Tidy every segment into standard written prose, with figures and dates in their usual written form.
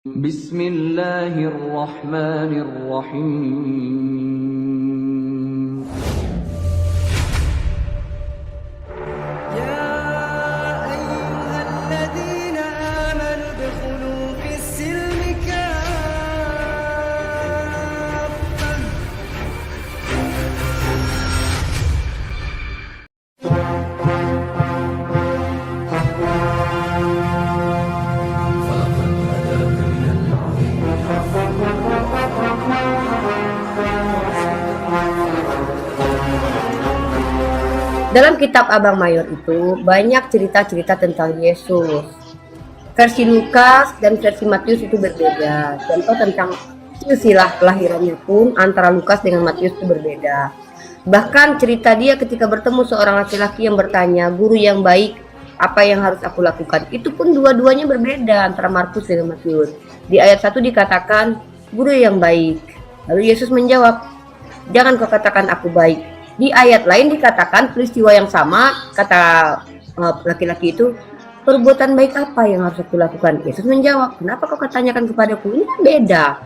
Bismillahirrahmanirrahim. يا أيها الذين آمنوا ادخلوا في السلم كافة. Dalam kitab Abang Mayor itu banyak cerita-cerita tentang Yesus. Versi Lukas dan versi Matius itu berbeda. Contoh tentang silsilah kelahirannya pun antara Lukas dengan Matius itu berbeda. Bahkan cerita dia ketika bertemu seorang laki-laki yang bertanya, "Guru yang baik, apa yang harus aku lakukan?" Itu pun dua-duanya berbeda antara Markus dengan Matius. Di ayat 1 dikatakan, "Guru yang baik." Lalu Yesus menjawab, "Jangan kau katakan aku baik." Di ayat lain dikatakan peristiwa yang sama, kata laki-laki itu, "Perbuatan baik apa yang harus aku lakukan?" Yesus menjawab, "Kenapa kau tanyakan kepadaku? Ini kan beda."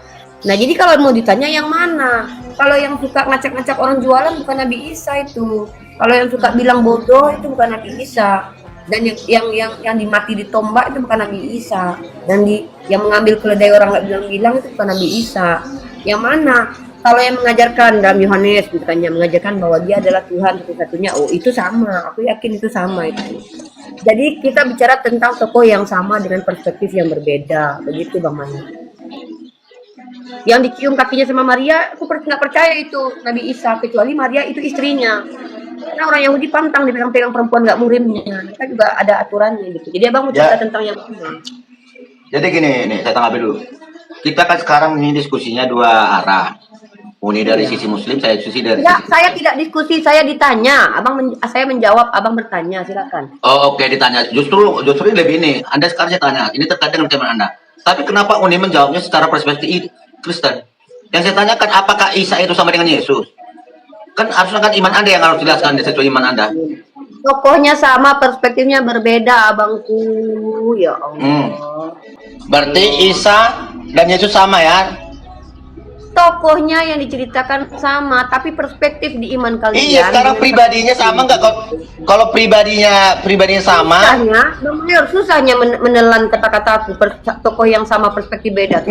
Nah, jadi kalau mau ditanya yang mana? Kalau yang suka ngacak-ngacak orang jualan bukan Nabi Isa itu. Kalau yang suka bilang bodoh itu bukan Nabi Isa. Dan yang dimati ditombak itu bukan Nabi Isa. Dan yang mengambil keledai orang nggak bilang-bilang itu bukan Nabi Isa. Yang mana? Kalau yang mengajarkan dalam Yohanes misalnya mengajarkan bahwa dia adalah Tuhan satu-satunya, oh itu sama, aku yakin itu sama itu. Jadi kita bicara tentang tokoh yang sama dengan perspektif yang berbeda, begitu Bang Mani. Yang dicium kakinya sama Maria, aku nggak percaya itu Nabi Isa, kecuali Maria itu istrinya. Karena orang Yahudi pantang dipegang-pegang perempuan nggak murimnya, kita juga ada aturannya gitu. Jadi Abang mau cerita tentang yang mana? Jadi gini, nih saya tanggapi dulu. Kita kan sekarang ini diskusinya dua arah. Uni dari sisi Muslim, saya diskusi dari Enggak, sisi. saya tidak diskusi, saya ditanya. Saya menjawab, Abang bertanya, silakan. Oh oke, ditanya. Justru lebih ini. Anda sekarang saya tanya. Ini terkait dengan tema Anda. Tapi kenapa Uni menjawabnya secara perspektif Kristen? Yang saya tanyakan, apakah Isa itu sama dengan Yesus? Kan harusnya kan iman Anda yang harus jelaskan sesuai iman Anda. Tokohnya sama, perspektifnya berbeda, abangku. Ya Allah. Berarti Isa dan Yesus sama ya? Tokohnya yang diceritakan sama, tapi perspektif di iman kalian. Iya, sekarang pribadinya sama nggak? Kalau pribadinya sama? Susahnya menelan kata-kata aku. Tokoh yang sama, perspektif beda.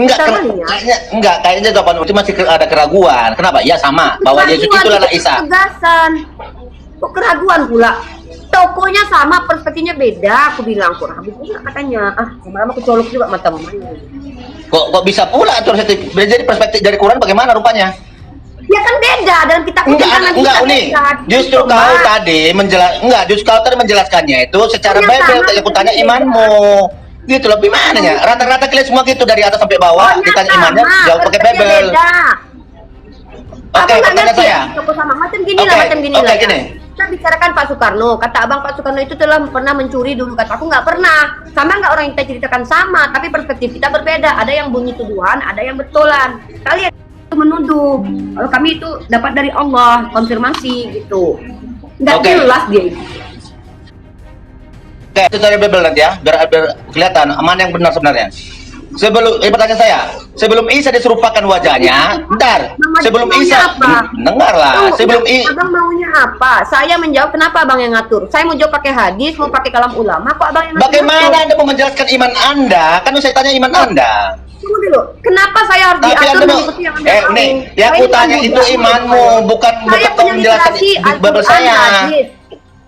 Kayaknya jawaban itu masih ada keraguan. Kenapa? Ya sama, bahwa Yesus itu adalah Isa. Ketegasan. Kok keraguan pula? Tokohnya sama, perspektifnya beda. Aku bilang kok ragu pula katanya. Lama-lama kecolok juga mata mamanya. Kok bisa pula terus jadi perspektif dari Quran bagaimana rupanya? Ya kan beda dalam kitab enggak Uni. Justru kau tadi menjelaskannya itu secara Bible. Aku tanya imanmu. Gitu loh, gimana ya? Rata-rata kalian semua gitu dari atas sampai bawah ditanya imannya jawab pakai Bible. Oke, pertanyaan saya. Macam gini lah. Kita bicarakan Pak Soekarno. Kata Abang Pak Soekarno itu telah pernah mencuri dulu. Kata aku nggak pernah. Sama nggak orang yang kita ceritakan sama, tapi perspektif kita berbeda. Ada yang bunyi tuduhan, ada yang betulan. Kalian itu menuduh. Kalau kami itu dapat dari Allah, konfirmasi gitu. Nggak jelas dia itu. Oke, itu dari Bible nanti ya, biar kelihatan mana yang benar sebenarnya. Pertanyaan saya, sebelum Isa diserupakan wajahnya, sebelum Isa, dengarlah, sebelum Abang maunya apa? Saya menjawab, kenapa Abang yang ngatur? Saya mau jawab pakai hadis, mau pakai kalam ulama, kok Abang yang ngatur? Bagaimana Anda mau menjelaskan iman Anda? Kan saya tanya iman Anda. Tunggu dulu, kenapa saya harus diatur mengikuti yang Anda mau? Yang aku tanya itu imanmu, bukan kau menjelaskan Bible saya.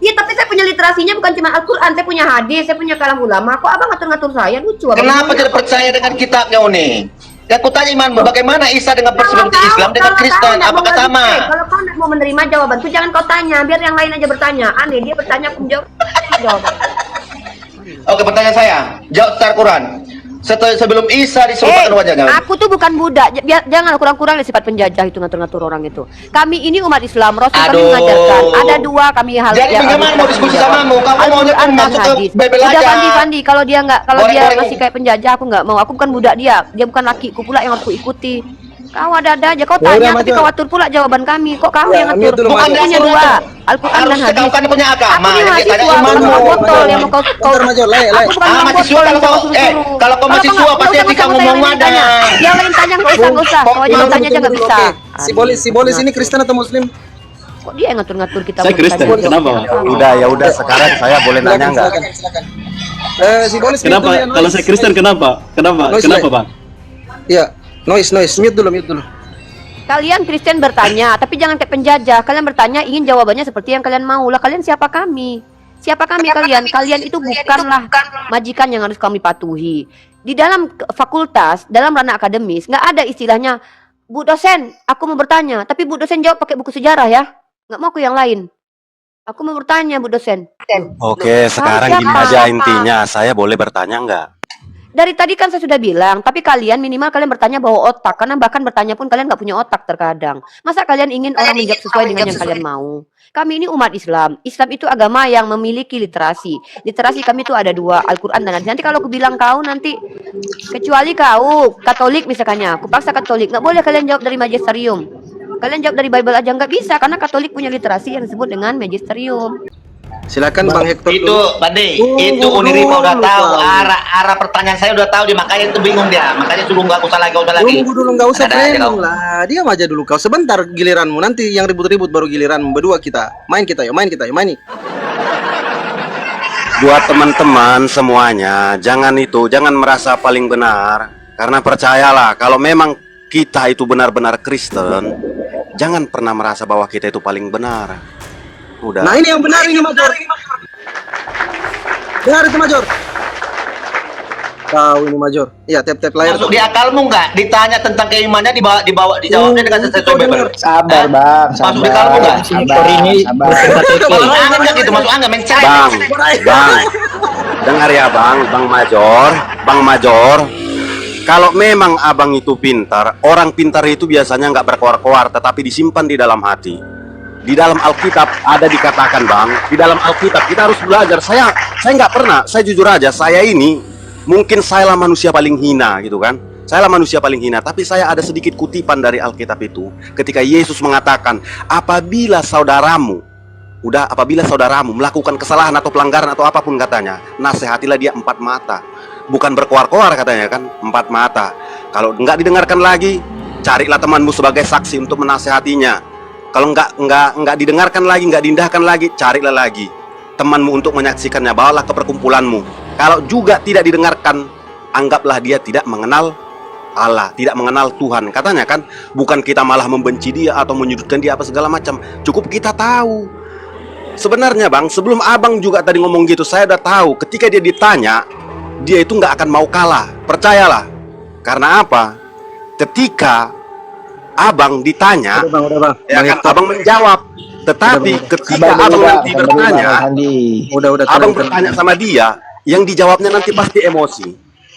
Iya, tapi saya punya literasinya bukan cuma Al-Quran, saya punya hadis, saya punya kalam ulama. Kok Abang ngatur-ngatur saya? Lucu. Kenapa tidak percaya dengan kitabnya, Uni? Yang aku tanya imanmu, bagaimana Isa dengan perspektif Islam dengan Kristen? Apakah sama? Kalau kau mau menerima jawabanku, jangan kau tanya, biar yang lain aja bertanya. Aneh, dia bertanya, aku menjawab. Oke, pertanyaan saya, jawab secara Quran. Sebelum Isa diserupakan wajahnya. Aku tuh bukan budak, jangan kurang-kurang sifat penjajah itu ngatur-ngatur orang itu. Kami ini umat Islam, Rasul kami mengajarkan. Ada dua kami hal. Jadi bagaimana mau diskusi samamu? Kamu maunya masuk ke Bible aja. Pandi, kalau dia masih kayak penjajah aku nggak mau. Aku bukan budak dia bukan lakiku pula yang harus ikuti. Kau ada aja, kau Ya udah, tanya tapi Major. kau atur pula jawaban kami. Kok kau Ya, yang mute atur? dulu, Aku Major. punya dua, Al-Quran dan Harusnya hadis. kau kan punya agama. Aku nih Yang mahasiswa, ditanya bukan imanmu. tukang botol yang mau kau Bentar, Major, le. Aku bukan tukang mahasiswa botol yang kalau mau kau kau suruh-suruh. kalau kau mahasiswa nggak pasti usah, etika nggak usah, ngomong yang lain ada. tanya. Yang lain tanya nggak usah, nggak usah. Kau aja Tunggu, bertanya aja tunggu nggak dulu, bisa. oke. Si Bolis ini Kristen atau Muslim? Kok dia yang ngatur-ngatur kita? Saya mau Kristen, bertanya? kenapa? Udah ya udah sekarang saya boleh nanya nggak? Silakan. Si Bolis mute Kenapa? dulu ya, Kalau noise. saya Kristen kenapa? Kenapa? Noise, Kenapa, le. Bang? Iya, noise. Mute dulu. Kalian Kristen bertanya, tapi jangan kayak penjajah. Kalian bertanya ingin jawabannya seperti yang kalian mau. Lah kalian siapa kami? Siapa kami kalian? Kalian itu bukanlah majikan yang harus kami patuhi. Di dalam fakultas, dalam ranah akademis, nggak ada istilahnya, Bu dosen, aku mau bertanya. Tapi Bu dosen jawab pakai buku sejarah ya. Nggak mau aku yang lain. Aku mau bertanya, Bu dosen. Oke, sekarang gini siapa? aja intinya, saya boleh bertanya nggak? Dari tadi kan saya sudah bilang, tapi kalian minimal kalian bertanya bawa otak. Karena bahkan bertanya pun kalian nggak punya otak terkadang. Masa kalian ingin orang menjawab sesuai dengan yang kalian mau? Kami ini umat Islam. Islam itu agama yang memiliki literasi. Literasi kami itu ada dua, Al-Quran dan hadis. Nanti kalau aku bilang kau nanti, kecuali kau Katolik misalnya, aku paksa Katolik, nggak boleh kalian jawab dari magisterium. Kalian jawab dari Bible aja nggak bisa, karena Katolik punya literasi yang disebut dengan magisterium. Silakan Bang Hector Itu dulu. Bande, Tunggu itu Uniripa udah dulu, tahu Bang. arah pertanyaan saya udah tahu dia, makanya itu bingung dia. Makanya suruh nggak usah lagi. Tunggu dulu, nggak usah Ada aja training kau. lah. Diam aja dulu kau. Sebentar giliranmu. Nanti yang ribut-ribut baru giliranmu. Berdua kita. Main kita yuk. Main nih. Buat teman-teman semuanya, jangan merasa paling benar. Karena percayalah, kalau memang kita itu benar-benar Kristen, jangan pernah merasa bahwa kita itu paling benar. Udah. Nah ini yang benar ini Major. Benar itu Major. Kau ini Major. Iya, tap layar. Masuk di akalmu nggak? Ditanya tentang keimannya dijawabnya dengan sesuai Bible. Sabar bang, Masuk di kalmu nggak? Sabar, ini Masuk angin nggak gitu? Masuk angin mencari. Bang, dengar ya Bang Major. Kalau memang abang itu pintar, orang pintar itu biasanya nggak berkoar-koar, tetapi disimpan di dalam hati. Di dalam Alkitab ada dikatakan Bang, di dalam Alkitab kita harus belajar. Saya nggak pernah, saya jujur aja, saya ini mungkin sayalah manusia paling hina gitu kan. Sayalah manusia paling hina, tapi saya ada sedikit kutipan dari Alkitab itu. Ketika Yesus mengatakan, apabila saudaramu melakukan kesalahan atau pelanggaran atau apapun katanya, nasihatilah dia 4 mata. Bukan berkoar-koar katanya kan, 4 mata. Kalau nggak didengarkan lagi, carilah temanmu sebagai saksi untuk menasihatinya. Kalau nggak didengarkan lagi, nggak diindahkan lagi, carilah lagi temanmu untuk menyaksikannya, bawalah ke perkumpulanmu. Kalau juga tidak didengarkan, anggaplah dia tidak mengenal Allah, tidak mengenal Tuhan. Katanya kan, bukan kita malah membenci dia atau menyudutkan dia apa segala macam. Cukup kita tahu. Sebenarnya Bang, sebelum abang juga tadi ngomong gitu, saya udah tahu. Ketika dia ditanya, dia itu nggak akan mau kalah. Percayalah. Karena apa? Ketika abang ditanya, Udah bang. ya kan abang menjawab. Tetapi ketika abang nanti bertanya, Udah. abang bertanya sama dia, yang dijawabnya nanti pasti emosi,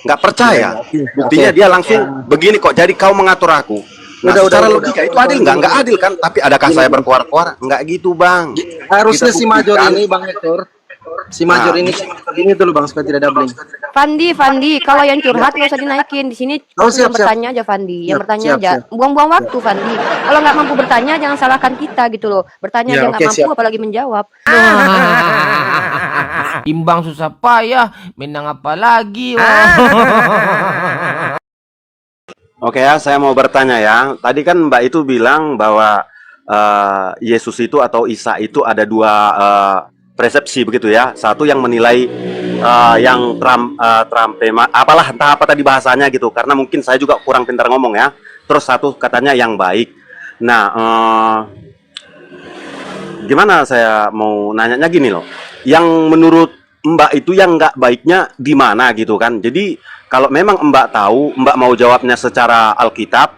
nggak percaya. Buktinya dia langsung begini kok. Jadi kau mengatur aku. Nah, secara logika itu adil nggak? Nggak adil kan? Tapi adakah saya berkoar-koar? Nggak gitu Bang. Harusnya Kita si Major buktikan. ini Bang Hector. Si Major ini dulu Bang supaya tidak doubling. Fandi, kalau yang curhat nggak usah dinaikin. Di sini Oh, yang siap. bertanya aja Fandi, yang Siap, bertanya siap, aja. siap. Buang-buang waktu Fandi. Kalau nggak mampu bertanya, jangan salahkan kita gitu loh. Bertanya Ya, aja nggak oke, mampu, siap. apalagi menjawab. Imbang susah payah, menang apa lagi? Wah. Oke ya, saya mau bertanya ya. Tadi kan Mbak itu bilang bahwa Yesus itu atau Isa itu ada 2 persepsi begitu ya. Satu yang menilai yang apalah entah apa tadi bahasanya gitu. Karena mungkin saya juga kurang pintar ngomong ya. Terus satu katanya yang baik. Nah, gimana saya mau nanyanya gini loh. Yang menurut Mbak itu yang nggak baiknya di mana gitu kan. Jadi kalau memang Mbak tahu, Mbak mau jawabnya secara Alkitab,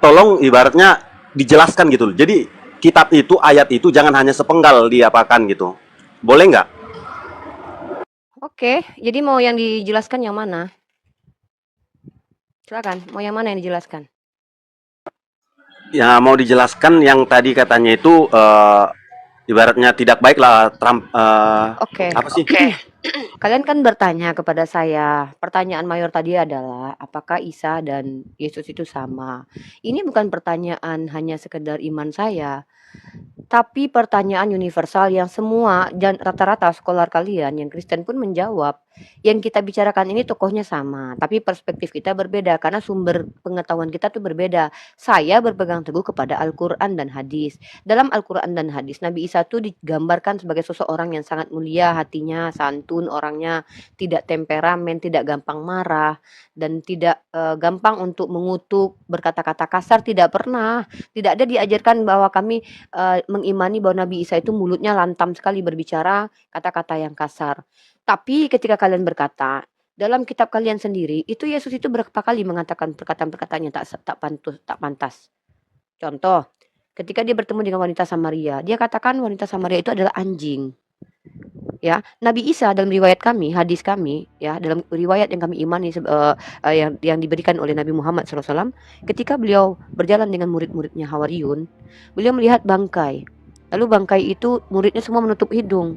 tolong ibaratnya dijelaskan gitu. Jadi kitab itu, ayat itu jangan hanya sepenggal diapakan gitu. Boleh nggak? Oke, jadi mau yang dijelaskan yang mana? Silakan, mau yang mana yang dijelaskan? Ya mau dijelaskan yang tadi katanya itu ibaratnya tidak baik lah Oke. apa sih? Kalian kan bertanya kepada saya, pertanyaan mayor tadi adalah apakah Isa dan Yesus itu sama? Ini bukan pertanyaan hanya sekedar iman saya, tapi pertanyaan universal yang semua dan rata-rata scholar kalian yang Kristen pun menjawab. Yang kita bicarakan ini tokohnya sama, tapi perspektif kita berbeda karena sumber pengetahuan kita tuh berbeda. Saya berpegang teguh kepada Al-Quran dan hadis. Dalam Al-Quran dan hadis, Nabi Isa tuh digambarkan sebagai seseorang yang sangat mulia hatinya, santun orangnya, tidak temperamen, tidak gampang marah, dan tidak gampang untuk mengutuk, berkata-kata kasar, tidak pernah. Tidak ada diajarkan bahwa kami mengimani bahwa Nabi Isa itu mulutnya lantam sekali berbicara kata-kata yang kasar. Tapi ketika kalian berkata, dalam kitab kalian sendiri, itu Yesus itu berapa kali mengatakan perkataan-perkataan yang tak pantas. Contoh, ketika dia bertemu dengan wanita Samaria, dia katakan wanita Samaria itu adalah anjing. Ya, Nabi Isa dalam riwayat kami, hadis kami, ya, dalam riwayat yang kami imani yang diberikan oleh Nabi Muhammad SAW, ketika beliau berjalan dengan murid-muridnya Hawariyun, beliau melihat bangkai. Lalu bangkai itu muridnya semua menutup hidung.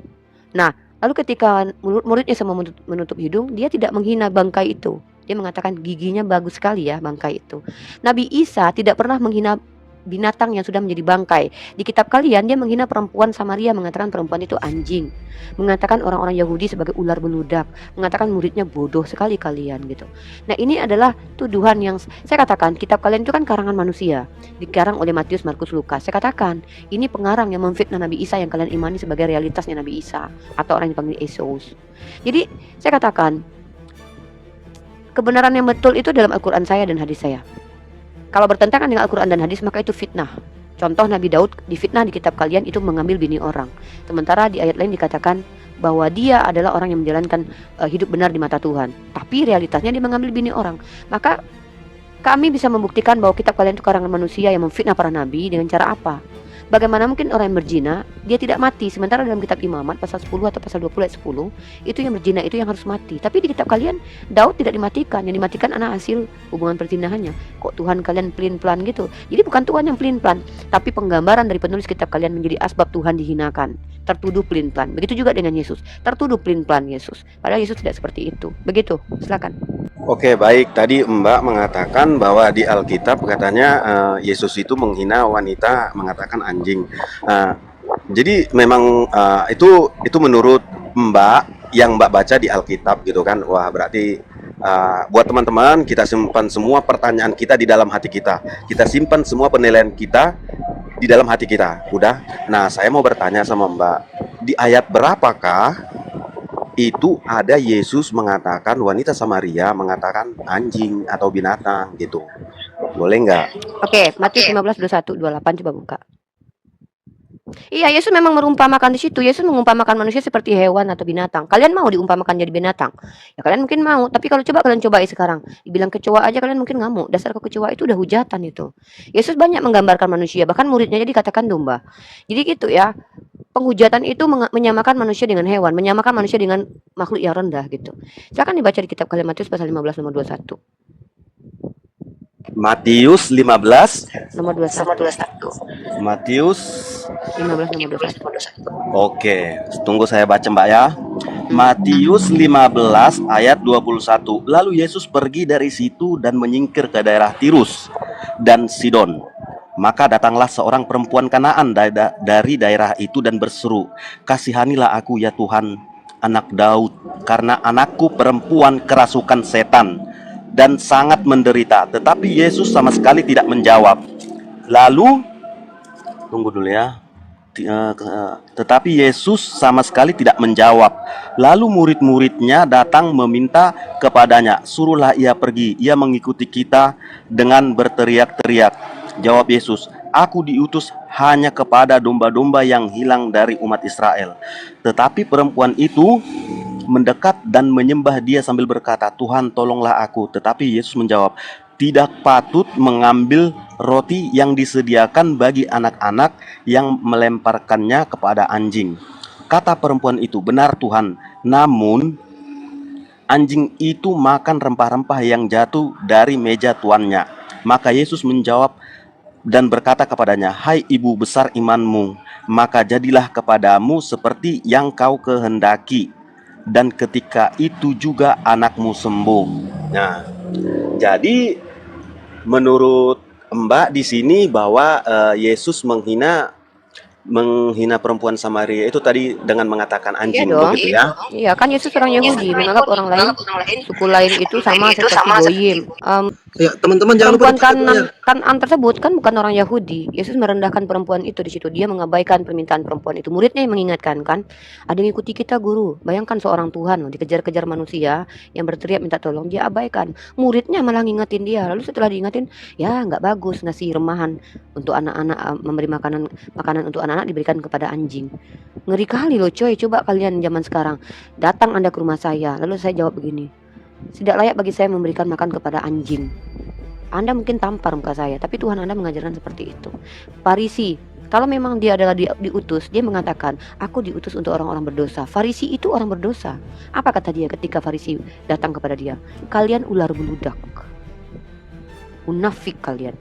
Nah, lalu ketika murid-muridnya semua menutup hidung, dia tidak menghina bangkai itu. Dia mengatakan giginya bagus sekali ya bangkai itu. Nabi Isa tidak pernah menghina binatang yang sudah menjadi bangkai. Di kitab kalian dia menghina perempuan Samaria, mengatakan perempuan itu anjing, mengatakan orang-orang Yahudi sebagai ular beludak, mengatakan muridnya bodoh sekali kalian gitu. Nah, ini adalah tuduhan yang saya katakan kitab kalian itu kan karangan manusia, dikarang oleh Matius, Markus, Lukas. Saya katakan ini pengarang yang memfitnah Nabi Isa yang kalian imani sebagai realitasnya Nabi Isa atau orang yang dipanggil Yesus. Jadi saya katakan kebenaran yang betul itu dalam Al-Quran saya dan hadis saya. Kalau bertentangan dengan Al-Quran dan hadis, maka itu fitnah. Contoh Nabi Daud difitnah di kitab kalian itu mengambil bini orang. Sementara di ayat lain dikatakan bahwa dia adalah orang yang menjalankan hidup benar di mata Tuhan. Tapi realitasnya dia mengambil bini orang. Maka kami bisa membuktikan bahwa kitab kalian itu karangan manusia yang memfitnah para nabi dengan cara apa? Bagaimana mungkin orang yang berzina dia tidak mati, sementara dalam kitab Imamat pasal 10 atau pasal 20 ayat 10 itu yang berzina itu yang harus mati. Tapi di kitab kalian Daud tidak dimatikan, yang dimatikan anak hasil hubungan perzinahannya. Kok Tuhan kalian pelin-pelan gitu? Jadi bukan Tuhan yang pelin-pelan, tapi penggambaran dari penulis kitab kalian menjadi asbab Tuhan dihinakan, tertuduh pelin-pelan. Begitu juga dengan Yesus, tertuduh pelin-pelan Yesus. Padahal Yesus tidak seperti itu. Begitu, silakan. Oke, baik. Tadi Mbak mengatakan bahwa di Alkitab katanya Yesus itu menghina wanita, mengatakan anjing. Jadi memang itu menurut Mbak yang Mbak baca di Alkitab gitu kan. Wah, berarti buat teman-teman kita simpan semua pertanyaan kita di dalam hati kita. Kita simpan semua penilaian kita di dalam hati kita. Udah. Nah, saya mau bertanya sama Mbak, di ayat berapakah itu ada Yesus mengatakan wanita Samaria mengatakan anjing atau binatang gitu? Boleh nggak? Oke, Matius 15, 21, 28 coba buka. Iya, Yesus memang merumpamakan di situ. Yesus mengumpamakan manusia seperti hewan atau binatang. Kalian mau diumpamakan jadi binatang? Ya kalian mungkin mau, tapi kalau kalian coba sekarang, dibilang kecoa aja kalian mungkin ngamuk. Dasar kecoa itu udah hujatan itu. Yesus banyak menggambarkan manusia, bahkan muridnya jadi dikatakan domba. Jadi gitu ya. Penghujatan itu menyamakan manusia dengan hewan, menyamakan manusia dengan makhluk yang rendah gitu. Silakan dibaca di kitab kalian Matius pasal 15 nomor 21. Matius 15 Nomor 21. Matius 15 nomor 21. Oke, tunggu saya baca Mbak ya. Matius 15 ayat 21. Lalu Yesus pergi dari situ dan menyingkir ke daerah Tirus dan Sidon. Maka datanglah seorang perempuan Kanaan dari daerah itu dan berseru, "Kasihanilah aku ya Tuhan, anak Daud, karena anakku perempuan kerasukan setan dan sangat menderita." Tetapi Yesus sama sekali tidak menjawab. Lalu, tunggu dulu ya. Tetapi Yesus sama sekali tidak menjawab. Lalu murid-muridnya datang meminta kepadanya, "Suruhlah ia pergi, ia mengikuti kita," dengan berteriak-teriak. Jawab Yesus, "Aku diutus hanya kepada domba-domba yang hilang dari umat Israel." Tetapi perempuan itu mendekat dan menyembah dia sambil berkata, "Tuhan, tolonglah aku." Tetapi Yesus menjawab, "Tidak patut mengambil roti yang disediakan bagi anak-anak yang melemparkannya kepada anjing." Kata perempuan itu, "Benar Tuhan, namun anjing itu makan rempah-rempah yang jatuh dari meja tuannya." Maka Yesus menjawab, dan berkata kepadanya, "Hai ibu besar imanmu, maka jadilah kepadamu seperti yang kau kehendaki." Dan ketika itu juga anakmu sembuh. Nah, jadi menurut Mbak di sini bahwa Yesus menghina perempuan Samaria itu tadi dengan mengatakan Iya anjing, dong. begitu ya? Iya, kan Yesus orang Yahudi, menganggap orang lain, suku lain itu sama seperti goyim. Ya, teman-teman jangan lupa Perempuan dicatat ya. Kanan tersebut kan bukan orang Yahudi. Yesus merendahkan perempuan itu di situ. Dia mengabaikan permintaan perempuan itu. Muridnya yang mengingatkan kan, ada yang ikuti kita guru. Bayangkan seorang Tuhan loh, dikejar-kejar manusia yang berteriak minta tolong, dia abaikan. Muridnya malah ngingetin dia. Lalu setelah diingetin, ya nggak bagus ngasih remahan untuk anak-anak, memberi makanan untuk anak-anak diberikan kepada anjing. Ngeri kali loh coy. Coba kalian zaman sekarang, datang Anda ke rumah saya, lalu saya jawab begini, tidak layak bagi saya memberikan makan kepada anjing. Anda mungkin tampar muka saya, tapi Tuhan Anda mengajarkan seperti itu. Farisi, kalau memang dia adalah diutus, dia mengatakan, aku diutus untuk orang-orang berdosa. Farisi itu orang berdosa. Apa kata dia ketika Farisi datang kepada dia? Kalian ular beludak. Munafik kalian.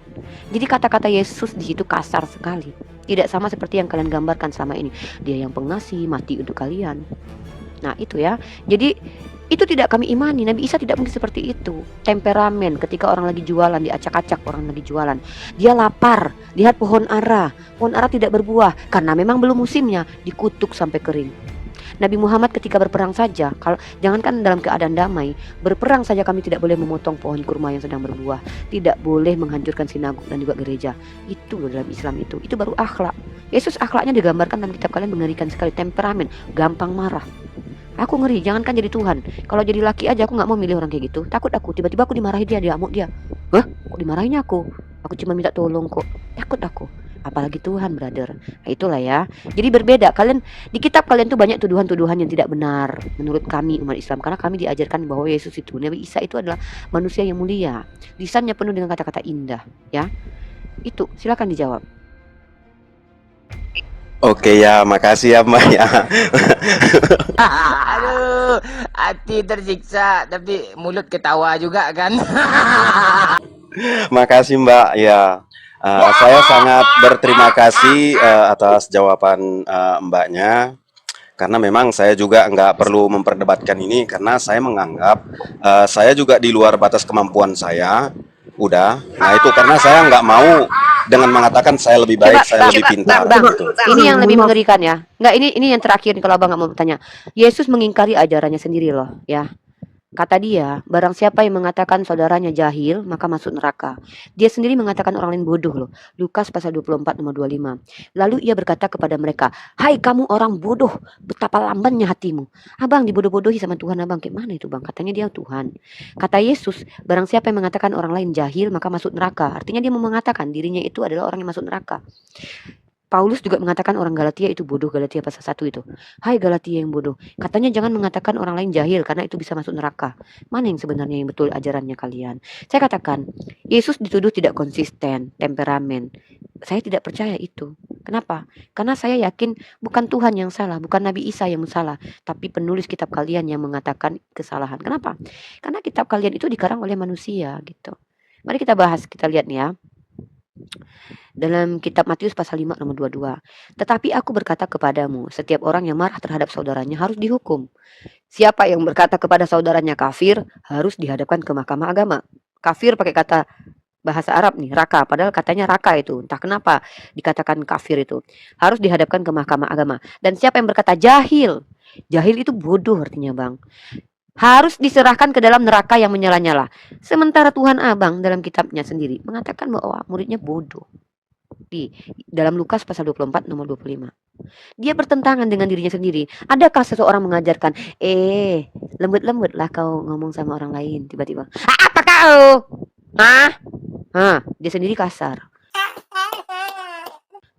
Jadi kata-kata Yesus di situ kasar sekali. Tidak sama seperti yang kalian gambarkan selama ini. Dia yang pengasih, mati untuk kalian. Nah itu ya. Jadi itu tidak kami imani. Nabi Isa tidak mungkin seperti itu. Temperamen ketika orang lagi jualan, diacak-acak orang lagi jualan. Dia lapar, lihat pohon ara. Pohon ara tidak berbuah karena memang belum musimnya, dikutuk sampai kering. Nabi Muhammad ketika berperang saja, kalau jangankan dalam keadaan damai, berperang saja kami tidak boleh memotong pohon kurma yang sedang berbuah, tidak boleh menghancurkan sinagog dan juga gereja. Itu loh dalam Islam itu baru akhlak. Yesus akhlaknya digambarkan dalam kitab kalian mengerikan sekali, temperamen, gampang marah. Aku ngeri, jangankan jadi Tuhan, kalau jadi laki aja aku nggak mau milih orang kayak gitu. Takut aku, tiba-tiba aku dimarahi dia amuk dia. Hah? Kok dimarahinnya aku? Aku cuma minta tolong kok. Takut aku. Apalagi Tuhan, brother. Nah, itulah ya. Jadi berbeda. Kalian di kitab kalian tuh banyak tuduhan-tuduhan yang tidak benar menurut kami umat Islam, karena kami diajarkan bahwa Yesus itu, Nabi Isa itu adalah manusia yang mulia. Lisannya penuh dengan kata-kata indah, ya. Itu, silakan dijawab. Oke ya, makasih ya Mbak ya. Aduh, hati tersiksa tapi mulut ketawa juga kan. Makasih Mbak ya. Saya sangat berterima kasih atas jawaban Mbaknya. Karena memang saya juga nggak perlu memperdebatkan ini, karena saya menganggap saya juga di luar batas kemampuan saya. Udah, nah itu karena saya nggak mau dengan mengatakan saya lebih baik, saya lebih pintar. Bang, Gitu. ini yang lebih mengerikan ya. Enggak, ini yang terakhir nih, kalau abang nggak mau bertanya. Yesus mengingkari ajarannya sendiri loh, ya. Kata dia, barang siapa yang mengatakan saudaranya jahil, maka masuk neraka. Dia sendiri mengatakan orang lain bodoh loh. Lukas pasal 24 nomor 25. Lalu ia berkata kepada mereka, hai kamu orang bodoh, betapa lambannya hatimu. Abang dibodoh-bodohi sama Tuhan abang. Kayak mana itu bang? Katanya dia Tuhan. Kata Yesus, barang siapa yang mengatakan orang lain jahil, maka masuk neraka. Artinya dia mau mengatakan dirinya itu adalah orang yang masuk neraka. Paulus juga mengatakan orang Galatia itu bodoh, Galatia pasal 1 itu. Hai Galatia yang bodoh. Katanya jangan mengatakan orang lain jahil karena itu bisa masuk neraka. Mana yang sebenarnya yang betul ajarannya kalian? Saya katakan, Yesus dituduh tidak konsisten, temperamen. Saya tidak percaya itu. Kenapa? Karena saya yakin bukan Tuhan yang salah, bukan Nabi Isa yang salah, tapi penulis kitab kalian yang mengatakan kesalahan. Kenapa? Karena kitab kalian itu dikarang oleh manusia gitu. Mari kita bahas, kita lihat nih ya. Dalam kitab Matius pasal 5 nomor 22. Tetapi aku berkata kepadamu, setiap orang yang marah terhadap saudaranya harus dihukum. Siapa yang berkata kepada saudaranya kafir harus dihadapkan ke mahkamah agama. Kafir pakai kata bahasa Arab nih, raka, padahal katanya raka itu. Entah kenapa dikatakan kafir itu. Harus dihadapkan ke mahkamah agama. Dan siapa yang berkata jahil, jahil itu bodoh artinya bang, harus diserahkan ke dalam neraka yang menyala-nyala. Sementara Tuhan abang dalam kitabnya sendiri mengatakan bahwa muridnya bodoh. Di dalam Lukas pasal 24 nomor 25. Dia bertentangan dengan dirinya sendiri. Adakah seseorang mengajarkan, lembut-lembut lah kau ngomong sama orang lain, tiba-tiba, apa kau? Dia sendiri kasar.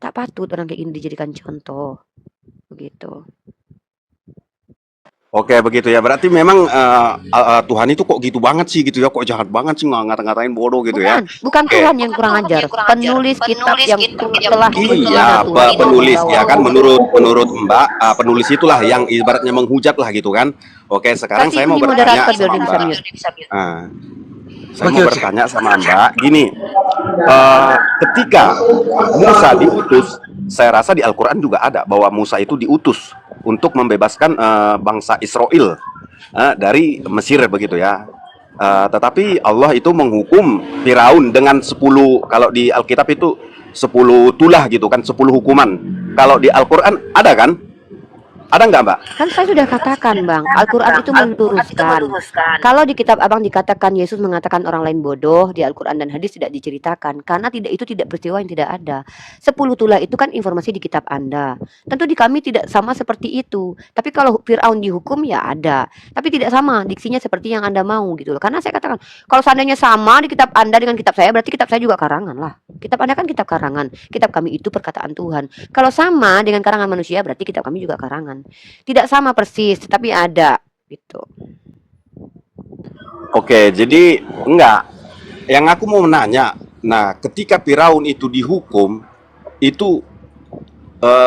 Tak patut orang kayak gini dijadikan contoh. Begitu. Oke begitu ya, berarti memang Tuhan itu kok gitu banget sih gitu ya, kok jahat banget sih ngata-ngatain bodoh gitu ya. Bukan Tuhan yang kurang ajar, penulis kitab yang telah Iya, penulis ya kan, menurut Mbak, penulis itulah yang ibaratnya menghujat lah gitu kan. Oke, sekarang saya mau bertanya sama Mbak. Saya mau bertanya sama Mbak, gini, ketika Musa diutus, saya rasa di Al-Quran juga ada bahwa Musa itu diutus untuk membebaskan bangsa Israel dari Mesir begitu ya. Tetapi Allah itu menghukum Firaun dengan 10, kalau di Alkitab itu 10 tulah gitu kan, 10 hukuman. Kalau di Al-Quran ada kan? Ada nggak, Mbak? Kan saya sudah katakan, Bang, Al-Quran itu meluruskan. Kalau di kitab Abang dikatakan Yesus mengatakan orang lain bodoh, di Al-Quran dan hadis tidak diceritakan. Karena itu tidak peristiwa yang tidak ada. 10 tulah itu kan informasi di kitab Anda. Tentu di kami tidak sama seperti itu. Tapi kalau Fir'aun dihukum ya ada. Tapi tidak sama diksinya seperti yang Anda mau gitu loh. Karena saya katakan, kalau seandainya sama di kitab Anda dengan kitab saya, berarti kitab saya juga karangan lah. Kitab Anda kan kitab karangan. Kitab kami itu perkataan Tuhan. Kalau sama dengan karangan manusia, berarti kitab kami juga karangan. Tidak sama persis, tapi ada gitu. Oke, jadi enggak. Yang aku mau menanya, nah ketika Firaun itu dihukum, itu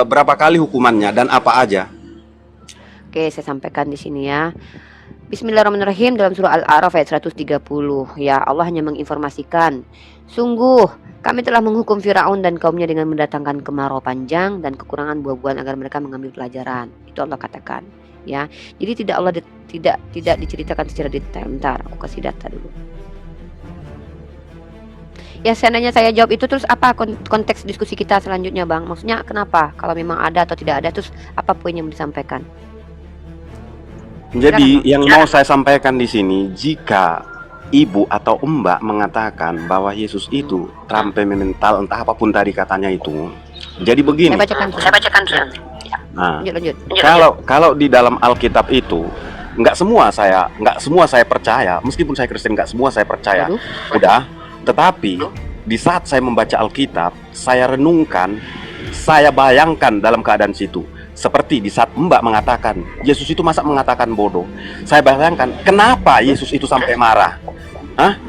berapa kali hukumannya dan apa aja? Oke, saya sampaikan di sini ya. Bismillahirrahmanirrahim, dalam surah Al-A'raf ayat 130. Ya, Allah hanya menginformasikan, sungguh kami telah menghukum Firaun dan kaumnya dengan mendatangkan kemarau panjang dan kekurangan buah-buahan agar mereka mengambil pelajaran. Itu Allah katakan, ya. Jadi tidak diceritakan secara detail. Bentar, aku kasih data dulu. Ya, seandainya saya jawab itu, terus apa konteks diskusi kita selanjutnya, Bang? Maksudnya kenapa? Kalau memang ada atau tidak ada, terus apa poin yang disampaikan? Jadi yang mau saya sampaikan di sini, jika ibu atau mbak mengatakan bahwa Yesus itu temperamental, entah apapun tadi katanya itu, jadi begini. Saya bacakan. Nah, Lanjut. kalau di dalam Alkitab itu nggak semua saya percaya, meskipun saya Kristen nggak semua saya percaya. Udah, tetapi di saat saya membaca Alkitab, saya renungkan, saya bayangkan dalam keadaan situ. Seperti di saat Mbak mengatakan Yesus itu masa mengatakan bodoh, saya bayangkan kenapa Yesus itu sampai marah. Hah?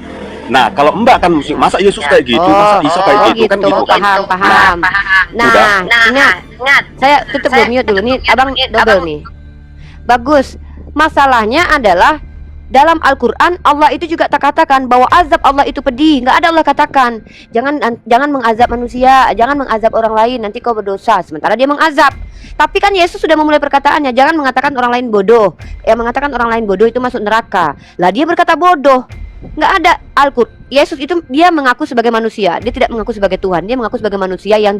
Nah, kalau Mbak kan masa Yesus kayak gitu, masa Isa kayak gitu kan gitu kan. Paham. Nah, ingat. Saya tutup mute dulu nih, Abang double nih. Bagus. Masalahnya adalah dalam Al-Quran Allah itu juga tak katakan bahwa azab Allah itu pedih. Nggak ada Allah katakan jangan mengazab manusia, jangan mengazab orang lain, nanti kau berdosa. Sementara dia mengazab. Tapi kan Yesus sudah memulai perkataannya, jangan mengatakan orang lain bodoh. Yang mengatakan orang lain bodoh itu masuk neraka. Lah dia berkata bodoh. Nggak ada Al-Quran. Yesus itu dia mengaku sebagai manusia. Dia tidak mengaku sebagai Tuhan. Dia mengaku sebagai manusia yang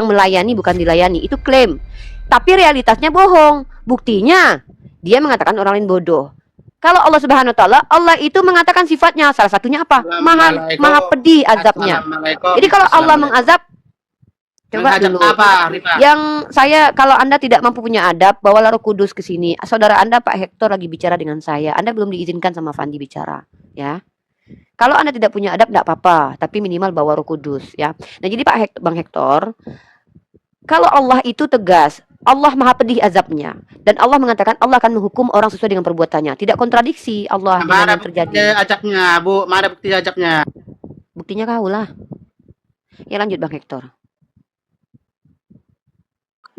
melayani bukan dilayani. Itu klaim. Tapi realitasnya bohong. Buktinya dia mengatakan orang lain bodoh. Kalau Allah Subhanahu wa taala, Allah itu mengatakan sifatnya, salah satunya apa? Maha pedih azabnya. Jadi kalau Allah mengazab, coba dulu. Yang saya, kalau Anda tidak mampu punya adab, bawalah Roh Kudus ke sini. Saudara Anda Pak Hector lagi bicara dengan saya. Anda belum diizinkan sama Fandi bicara, ya. Kalau Anda tidak punya adab enggak apa-apa, tapi minimal bawa Roh Kudus, ya. Nah, jadi Bang Hector, kalau Allah itu tegas, Allah maha pedih azabnya, dan Allah mengatakan Allah akan menghukum orang sesuai dengan perbuatannya. Tidak kontradiksi Allah dengan yang terjadi. Ajabnya, Bu, mana bukti ajabnya? Buktinya kau lah. Ya, lanjut Bang Hector.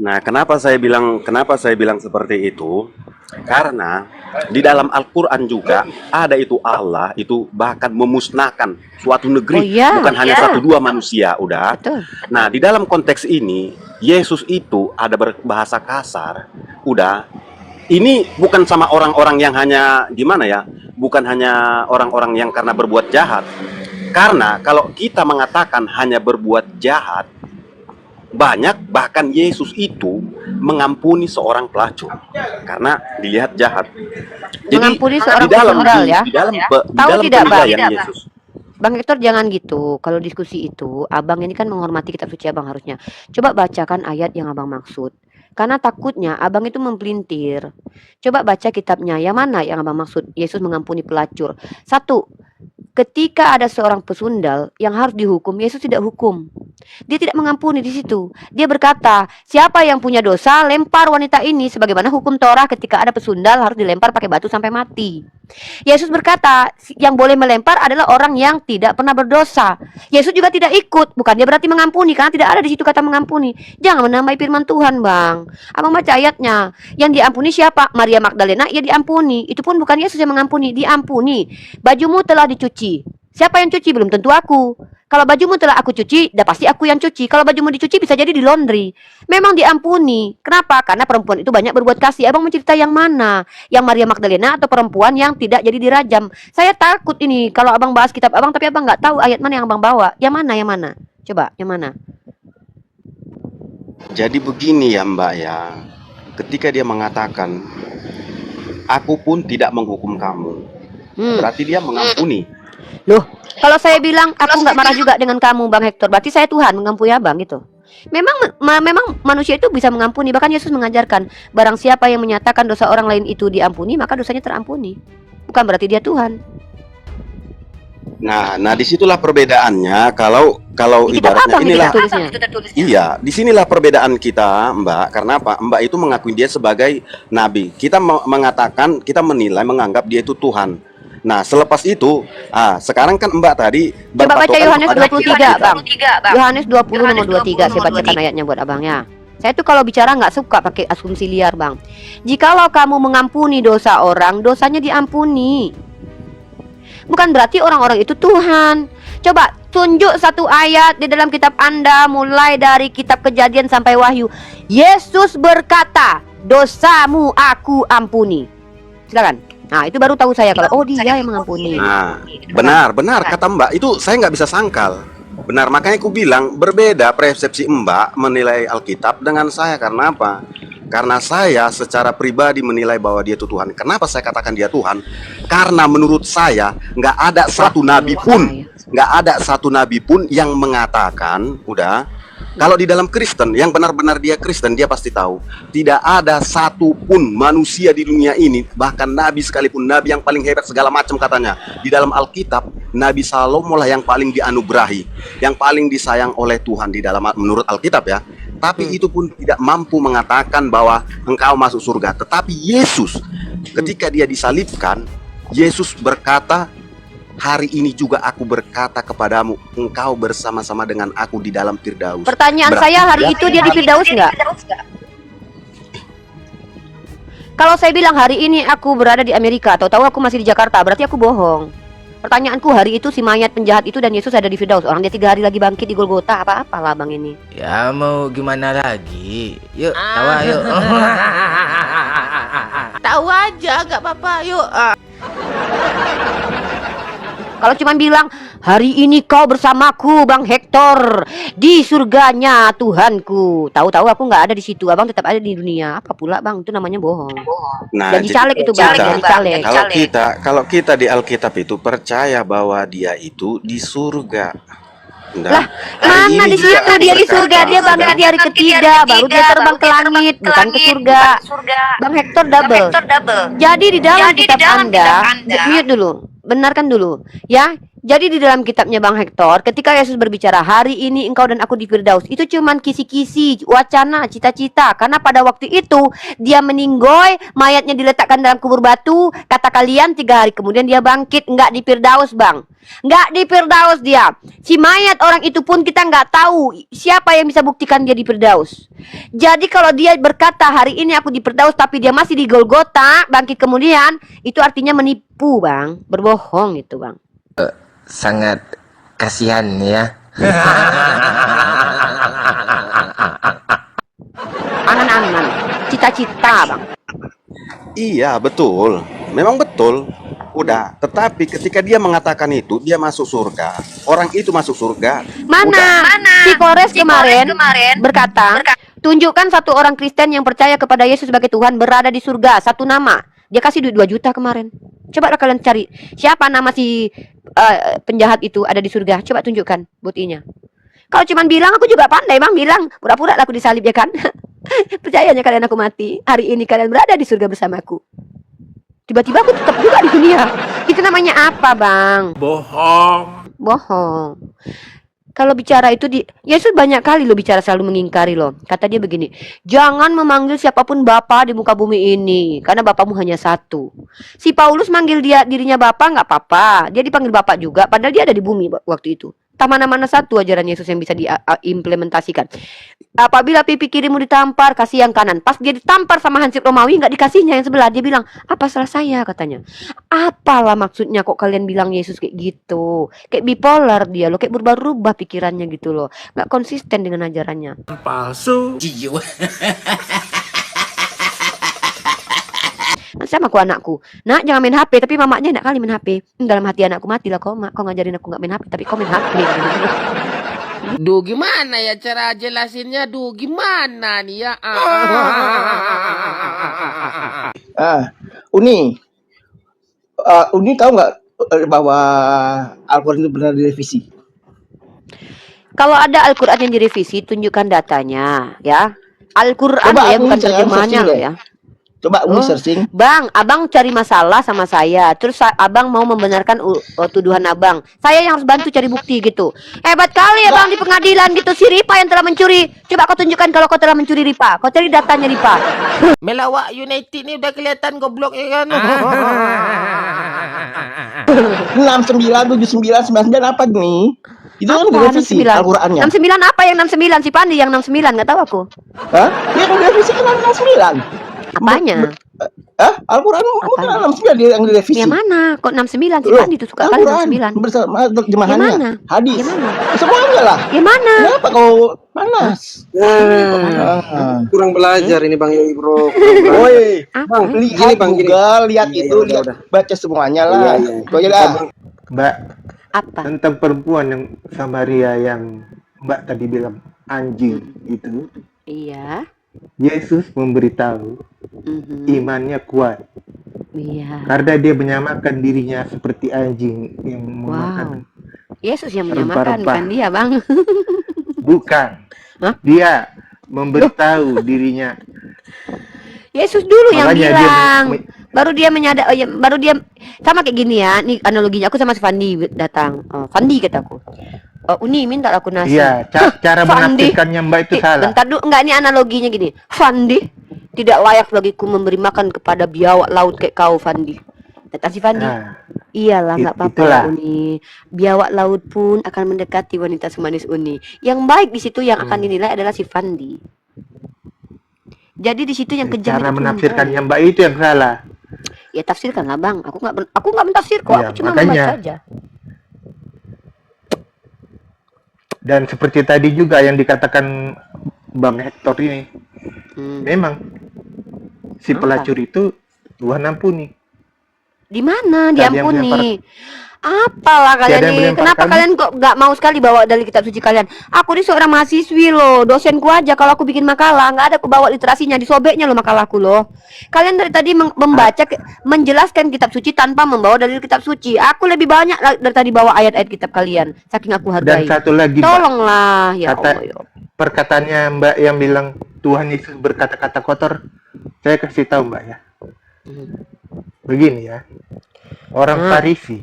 Nah, kenapa saya bilang seperti itu? Karena di dalam Al-Quran juga ada itu Allah itu bahkan memusnahkan suatu negeri, bukan hanya satu dua manusia, udah. Betul. Nah, di dalam konteks ini Yesus itu ada berbahasa kasar, udah. Ini bukan sama orang-orang yang hanya gimana ya, bukan hanya orang-orang yang karena berbuat jahat. Karena kalau kita mengatakan hanya berbuat jahat, banyak bahkan Yesus itu mengampuni seorang pelacur karena dilihat jahat. Jadi mengampuni seorang di dalam pecundal, ya. di dalam Tahu tidak, Bang? Yesus. Bang Hector, jangan gitu. Kalau diskusi itu, Abang ini kan menghormati kitab suci Abang harusnya. Coba bacakan ayat yang Abang maksud. Karena takutnya Abang itu mempelintir. Coba baca kitabnya. Yang mana yang Abang maksud? Yesus mengampuni pelacur. Satu, ketika ada seorang pesundal yang harus dihukum, Yesus tidak hukum. Dia tidak mengampuni di situ. Dia berkata, siapa yang punya dosa, lempar wanita ini. Sebagaimana hukum Torah ketika ada pesundal harus dilempar pakai batu sampai mati. Yesus berkata, yang boleh melempar adalah orang yang tidak pernah berdosa. Yesus juga tidak ikut. Bukan dia berarti mengampuni, karena tidak ada di situ kata mengampuni. Jangan menamai firman Tuhan, Bang. Abang baca ayatnya. Yang diampuni siapa? Maria Magdalena, ia diampuni. Itu pun bukan Yesus yang mengampuni, diampuni. Bajumu telah dicuci. Siapa yang cuci? Belum tentu aku. Kalau bajumu telah aku cuci, dah pasti aku yang cuci. Kalau bajumu dicuci bisa jadi di laundry. Memang diampuni. Kenapa? Karena perempuan itu banyak berbuat kasih. Abang mau cerita yang mana? Yang Maria Magdalena atau perempuan yang tidak jadi dirajam? Saya takut ini kalau abang bahas kitab abang, tapi abang nggak tahu ayat mana yang abang bawa. Yang mana? Yang mana? Coba, yang mana? Jadi begini ya Mbak ya, ketika dia mengatakan, aku pun tidak menghukum kamu, berarti dia mengampuni. Loh, kalau saya bilang aku nggak marah juga dengan kamu, Bang Hector, berarti saya Tuhan mengampuni abang gitu. Memang manusia itu bisa mengampuni. Bahkan Yesus mengajarkan, barang siapa yang menyatakan dosa orang lain itu diampuni, maka dosanya terampuni. Bukan berarti dia Tuhan. Nah, disitulah perbedaannya. Kalau Di kitab ibaratnya abang inilah, itu tertulisnya. iya, disinilah perbedaan kita, Mbak. Karena apa? Mbak itu mengakui dia sebagai nabi. Kita mengatakan, kita menilai, menganggap dia itu Tuhan. Nah, selepas itu, sekarang kan Mbak tadi Coba baca berpatokan Yohanes kepada 23, kita. Bang. Yohanes 20 nomor 23. Saya bacakan ayatnya buat abangnya. Saya tuh kalau bicara nggak suka pakai asumsi liar, Bang. Jikalau kamu mengampuni dosa orang, dosanya diampuni. Bukan berarti orang-orang itu Tuhan. Coba tunjuk satu ayat di dalam kitab Anda, mulai dari kitab Kejadian sampai Wahyu. Yesus berkata, dosamu aku ampuni. Silakan. Nah, itu baru tahu saya kalau dia yang mengampuni. Nah, benar kata Mbak. Itu saya nggak bisa sangkal. Benar, makanya aku bilang berbeda persepsi Mbak menilai Alkitab dengan saya. Karena apa? Karena saya secara pribadi menilai bahwa dia itu Tuhan. Kenapa saya katakan dia Tuhan? Karena menurut saya nggak ada satu nabi pun yang mengatakan, kalau di dalam Kristen yang benar-benar dia Kristen, dia pasti tahu tidak ada satu pun manusia di dunia ini, bahkan nabi sekalipun, nabi yang paling hebat segala macam katanya di dalam Alkitab, Nabi Salomo lah yang paling dianugerahi, yang paling disayang oleh Tuhan di dalam menurut Alkitab ya. Tapi itu pun tidak mampu mengatakan bahwa engkau masuk surga. Tetapi Yesus ketika dia disalibkan, Yesus berkata, hari ini juga aku berkata kepadamu, engkau bersama-sama dengan aku di dalam Firdaus. Pertanyaan Berarti saya, hari itu dia di Firdaus nggak? Kalau saya bilang hari ini aku berada di Amerika, tahu-tahu aku masih di Jakarta, berarti aku bohong. Pertanyaanku, hari itu si mayat penjahat itu dan Yesus ada di Firdaus. Orang dia 3 hari lagi bangkit di Golgota. Apa-apalah bang ini. Ya mau gimana lagi? Yuk, tawa yuk. Tawa aja, nggak apa-apa. Yuk. Kalau cuma bilang, hari ini kau bersamaku Bang Hector di surganya Tuhanku. Tahu-tahu aku nggak ada di situ. Abang tetap ada di dunia. Apa pula bang? Itu namanya bohong. Nah, Janji caleg itu bang. Janji caleg. Kalau kita di Alkitab itu percaya bahwa dia itu di surga. Lah, mana di situ dia di surga? Dia bangkit di hari ketiga, baru dia terbang ke langit, bukan ke surga. Bang Hector double. Jadi di dalam kitab Anda, mute dulu, benarkan dulu, ya. Jadi di dalam kitabnya Bang Hector, ketika Yesus berbicara, hari ini engkau dan aku di Firdaus, itu cuman kisi-kisi, wacana, cita-cita. Karena pada waktu itu, dia meninggoy, mayatnya diletakkan dalam kubur batu, kata kalian 3 hari kemudian dia bangkit. Enggak di Firdaus bang, enggak di Firdaus dia. Si mayat orang itu pun kita nggak tahu siapa yang bisa buktikan dia di Firdaus. Jadi kalau dia berkata hari ini aku di Firdaus tapi dia masih di Golgota, bangkit kemudian, itu artinya menipu bang, berbohong itu bang. Sangat kasihan ya. Angan-angan, cita-cita bang. Iya betul, memang betul. Udah, tetapi ketika dia mengatakan itu, dia masuk surga. Orang itu masuk surga. Mana? Si Kores kemarin berkata, tunjukkan satu orang Kristen yang percaya kepada Yesus sebagai Tuhan berada di surga, satu nama. Dia kasih duit 2 juta kemarin. Coba kalian cari siapa nama si penjahat itu ada di surga. Coba tunjukkan buktinya. Kalau cuman bilang, aku juga pandai bang bilang, pura-pura aku disalib ya kan. Percayanya kalian aku mati, hari ini kalian berada di surga bersamaku. Tiba-tiba aku tetap juga di dunia. Itu namanya apa bang? Bohong. Kalau bicara itu Yesus banyak kali lo bicara, selalu mengingkari lo. Kata dia begini, jangan memanggil siapapun Bapa di muka bumi ini, karena Bapamu hanya satu. Si Paulus manggil dirinya Bapa nggak apa-apa, dia dipanggil Bapak juga, padahal dia ada di bumi waktu itu. Tak mana-mana satu ajaran Yesus yang bisa diimplementasikan. Apabila pipi kirimu ditampar, kasih yang kanan. Pas dia ditampar sama Hansip Romawi, nggak dikasihnya yang sebelah. Dia bilang, apa salah saya, katanya. Apalah maksudnya kok kalian bilang Yesus kayak gitu. Kayak bipolar dia loh, kayak berubah-ubah pikirannya gitu loh. Nggak konsisten dengan ajarannya. Palsu. Sama aku anakku, nak jangan main HP, tapi mamanya enak kali main HP. Dalam hati anakku, matilah kau, mak. Kau ngajarin aku nggak main HP, tapi kau main HP. Duh, gimana ya cara jelasinnya? Duh, gimana nih ya? Uni, Uni tahu nggak bahwa Al-Quran itu benar direvisi? Kalau ada Al-Quran yang direvisi, tunjukkan datanya, ya. Al-Quran Coba ya, Uni bukan jangan terjemahannya searching loh deh. ya. Coba Uni Oh, searching. Bang, abang cari masalah sama saya. Terus abang mau membenarkan tuduhan abang. Saya yang harus bantu cari bukti gitu. Hebat kali abang di pengadilan gitu. Si Ripa yang telah mencuri. Coba kau tunjukkan kalau kau telah mencuri Ripa. Kau cari datanya Ripa. Melawak United nih udah kelihatan goblok ya kan? 69, 79, 99 apa nih? Itu kan Apa, direvisi 69? Al-Qurannya. 69 apa yang 69? Si Pandi yang 69, nggak tahu aku. Hah? Dia kan direvisi kan 69. Apanya? Al-Quran bukan Apanya? 69 dia yang direvisi. Yang mana? Kok 69? Si Loh, Pandi tuh suka kali Al-Quran 69. bersama Yang terjemahannya. mana? Hadis. Yang mana? Semuanya lah. Yang mana? Kenapa kau panas? Kurang belajar ini Bang Yoi bro. Woi, Apa? lihat Gini, Bang, gini. Google, lihat Iya, itu, iya, lihat udah. baca semuanya lah. Iya, iya. Itu aja dah. Mbak, Apa? tentang perempuan yang Samaria yang Mbak tadi bilang anjing itu, Iya. Yesus memberitahu Mhm. imannya kuat Iya. karena dia menyamakan dirinya seperti anjing yang memakan. Yesus yang menyamakan, Rempah-rempah. bukan dia, Bang. Bukan. Hah? Dia memberitahu dirinya. Yesus dulu yang Makanya dia bilang. Baru dia menyadar, baru dia sama kayak gini ya. Nih analoginya aku sama si Fandi datang. Oh, Fandi kataku. Uni minta aku nasi. Iya, cara Fandi. menafsirkannya Mbak itu salah. Bentar dulu, enggak, ini analoginya gini. Fandi, tidak layak bagiku memberi makan kepada biawak laut kayak kau, Fandi. Kata si Fandi. Nah, Iyalah, nggak apa-apa itulah. Uni. Biawak laut pun akan mendekati wanita semanis Uni. Yang baik di situ yang akan dinilai adalah si Fandi. Jadi di situ yang kejam cara itu cuma menafsirkannya Mbak. Mbak itu yang salah. Ya tafsirkanlah Bang. Aku nggak mentafsir kok. Iya, Aku cuma makanya. membaca saja. Dan seperti tadi juga yang dikatakan Bang Hector ini, memang si Apa? pelacur itu Tuhan ampuni. Di mana Tadi yang diampuni? Apalah kalian Tiada yang nih? melempar Kenapa kami. kalian kok nggak mau sekali bawa dari kitab suci kalian? Aku ini seorang mahasiswi loh, dosenku aja kalau aku bikin makalah nggak ada aku bawa literasinya, disobeknya loh makalahku loh. Kalian dari tadi membaca menjelaskan kitab suci tanpa membawa dalil kitab suci. Aku lebih banyak dari tadi bawa ayat-ayat kitab kalian, saking aku Dan hargai. satu lagi Mbak, Tolonglah ya kata Allah. Ya. perkataannya Mbak yang bilang Tuhan Yesus berkata-kata kotor, saya kasih tahu Mbak ya. Begini ya, orang Farisi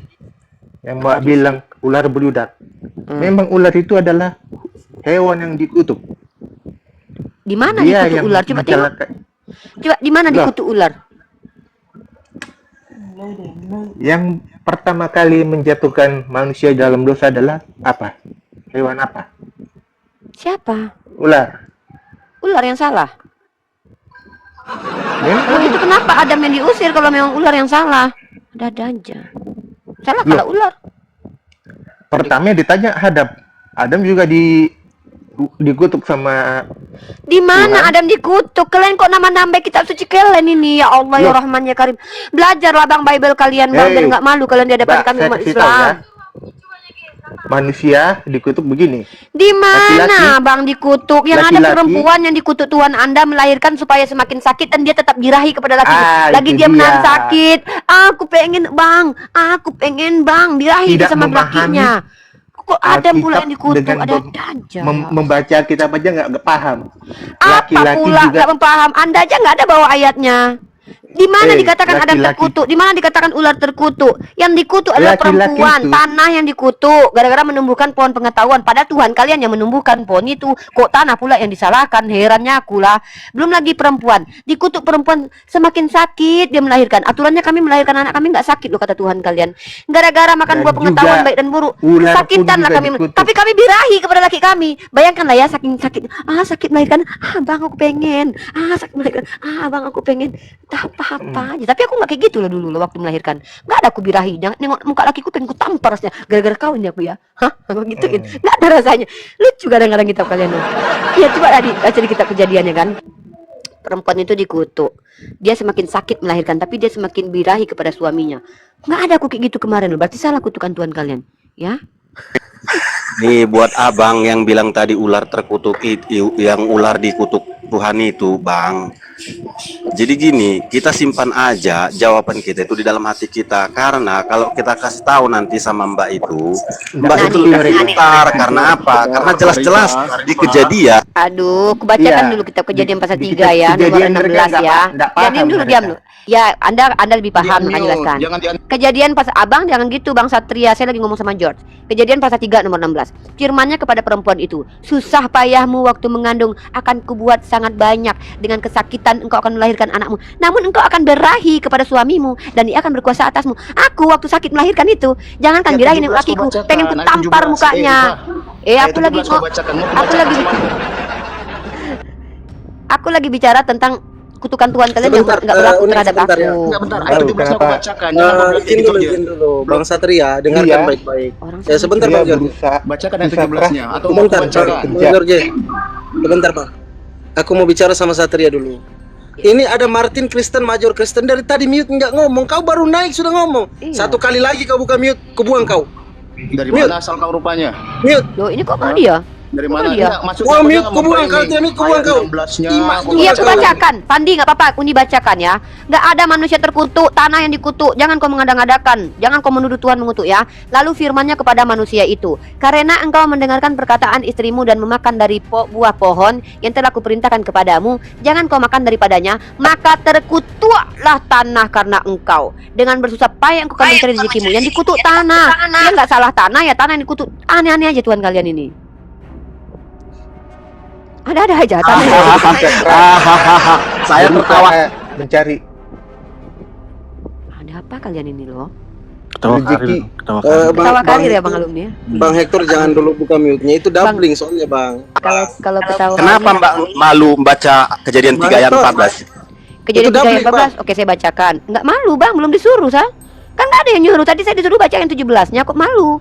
yang Mbak bilang ular beludak, memang ular itu adalah hewan yang dikutuk. Di mana Dia dikutuk yang ular? Coba tengok. mencelakai. Coba di mana Loh. dikutuk ular? Yang pertama kali menjatuhkan manusia dalam dosa adalah apa? Hewan apa? Siapa? Ular. Ular yang salah. Memang Kalau gitu kenapa Adam yang diusir kalau memang ular yang salah? Ada aja. Salah Loh. kalau ular. pertama ditanya Adam juga dikutuk sama Di mana Tuhan. Adam dikutuk? Kalian kok nambah-nambah kitab suci kalian ini? Ya Allah ya Loh. Rahman ya Karim. Belajarlah Bang Bible kalian Bang, Hey, dan nggak malu kalian di hadapan Mbak, kami saya umat kasih tahu ya. Islam. Manusia dikutuk begini. Di mana Laki-laki- Bang dikutuk? Yang ada laki-laki- perempuan yang dikutuk Tuhan Anda melahirkan supaya semakin sakit dan dia tetap birahi kepada laki. Lagi itu dia menahan dia. sakit. Aku pengen Bang birahi dia Tidak sama memahami lakinya. Kok Adam pula Alkitab yang dikutuk? dengan Ada aja. membaca kitab aja nggak paham. Apa pula juga nggak paham? Anda aja nggak ada bawa ayatnya. Di mana Eh, dikatakan Adam laki-laki. terkutuk? Di mana dikatakan ular terkutuk? Yang dikutuk adalah Laki-laki perempuan, itu. tanah yang dikutuk gara-gara menumbuhkan pohon pengetahuan. Padahal Tuhan kalian yang menumbuhkan pohon itu. Kok tanah pula yang disalahkan? Herannya aku lah. Belum lagi perempuan. Dikutuk perempuan semakin sakit dia melahirkan. Aturannya kami melahirkan anak kami nggak sakit loh kata Tuhan kalian. Gara-gara makan Dan buah pengetahuan juga baik dan buruk. ular pun Kesakitan lah juga kami. dikutuk. Tapi kami birahi kepada laki kami. Bayangkanlah ya saking sakit. Sakit melahirkan. Bang aku pengen. Sakit melahirkan. Bang aku pengen. Apa aja. Tapi aku nggak kayak gitu loh dulu loh waktu melahirkan. Nggak ada aku birahi. Jangan nengok muka lakiku pengen ku tampar rasanya. Gara-gara kau ini aku ya. Aku gituin. Nggak ada rasanya. Lucu kadang-kadang kita kalian loh. Ya coba tadi baca di kitab Kejadiannya kan. Perempuan itu dikutuk. Dia semakin sakit melahirkan, tapi dia semakin birahi kepada suaminya. Nggak ada aku kayak gitu kemarin loh. Berarti salah kutukan Tuhan kalian. Ya. Nih buat abang yang bilang tadi ular terkutuk itu, yang ular dikutuk Tuhan itu, Bang. Jadi gini, kita simpan aja jawaban kita itu di dalam hati kita, karena kalau kita kasih tahu nanti sama Mbak itu lebih pintar. Karena apa? Karena jelas-jelas di kejadian. Aduh, kubacakan Iya. dulu kitab Kejadian pasal Di 3 ya, nomor Kejadian 16 mereka ya. nggak Ya, diam paham dulu, mereka. diam dulu. Ya, Anda lebih paham, akan jelaskan. Jangan Kejadian pasal Abang jangan gitu Bang Satria, saya lagi ngomong sama George. Kejadian pasal 3 nomor 16. Firman-Nya kepada perempuan itu, susah payahmu waktu mengandung akan kubuat sangat banyak, dengan kesakitan engkau akan melahirkan anakmu. Namun engkau akan berahi kepada suamimu dan dia akan berkuasa atasmu. Aku waktu sakit melahirkan itu, jangankan birahi nih lakiku, pengen ku tampar mukanya. Aku lagi aku lagi bicara tentang kutukan Tuhan kalian yang Sebentar, nggak berlaku Unik, terhadap sebentar aku. ya. Enggak bentar, Tahu ayat 17 aku kenapa? bacakan. Jangan kau bilang kayak Izin gitu dulu, aja. izin dulu. Bang Satria, dengarkan Iya. baik-baik. Orang Ya sebentar Dia Bang George. berusaha Bacakan ayat berusaha 17-nya keras atau mau aku Sebentar, bacakan? Bang George. Sebentar Bang. Aku mau bicara sama Satria dulu. Ini ada Martin Kristen, Major Kristen, dari tadi mute nggak ngomong. Kau baru naik sudah ngomong. Iya. Satu kali lagi kau buka mute, kubuang kau. Dari Mute. mana asal kau rupanya? Mute. Loh, ini kok malah dia? Dari Kok mana? dia? Enggak, maksud Wah, aku mute, jangan kau buang, membayang kalau nih. dia mute, kau buang Ayat kau. 16-nya, Iya, aku Iya, aku Kau- bacakan. Pandi nggak apa-apa, Uni bacakan ya. Nggak ada manusia terkutuk, tanah yang dikutuk. Jangan kau mengada-ngadakan. Jangan kau menuduh Tuhan mengutuk ya. Lalu firman-Nya kepada manusia itu, karena engkau mendengarkan perkataan istrimu dan memakan dari buah pohon yang telah kuperintahkan kepadamu, jangan kau makan daripadanya, maka terkutuklah tanah karena engkau. Dengan bersusah payah engkau akan mencari rezekimu. Yang dikutuk tanah. Dia nggak salah tanah ya, tanah yang dikutuk. Aneh-aneh aja Tuhan kalian ini. Ada-ada aja tanah yang dikutuk. Saya tertawa. mencari Ada apa kalian ini loh? rezeki. Ketawa karir ya Bang Alumni ya. Bang Hector jangan dulu buka mute-nya. Itu doubling soalnya Bang. Kalau ketawa Kenapa Mbak malu membaca Kejadian 3 ayat 14? Kejadian Itu 3 ayat doubling, 14. Oke, saya bacakan. Enggak malu, Bang, belum disuruh, Sal. Kan enggak ada yang nyuruh. Tadi saya disuruh baca yang 17-nya kok malu.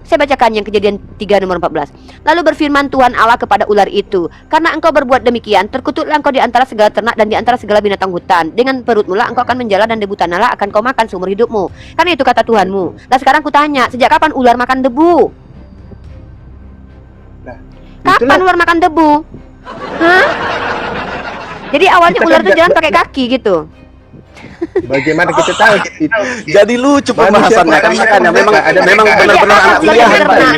Saya bacakan yang Kejadian 3 nomor 14. Lalu berfirman Tuhan Allah kepada ular itu, karena engkau berbuat demikian, terkutuklah engkau di antara segala ternak dan di antara segala binatang hutan. Dengan perutmu lah engkau akan menjala dan debu tanah lah akan kau makan seumur hidupmu. Karena itu kata Tuhanmu. Nah sekarang kutanya, sejak kapan ular makan debu? Nah, Kapan itulah ular makan debu? Hah? Jadi awalnya Kita ular kan itu jalan pakai kaki gitu. bagaimana kita tahu itu. Jadi lucu pembahasannya kan, makanya memang benar-benar anak Iya, kuliahan benar, Pak. benar.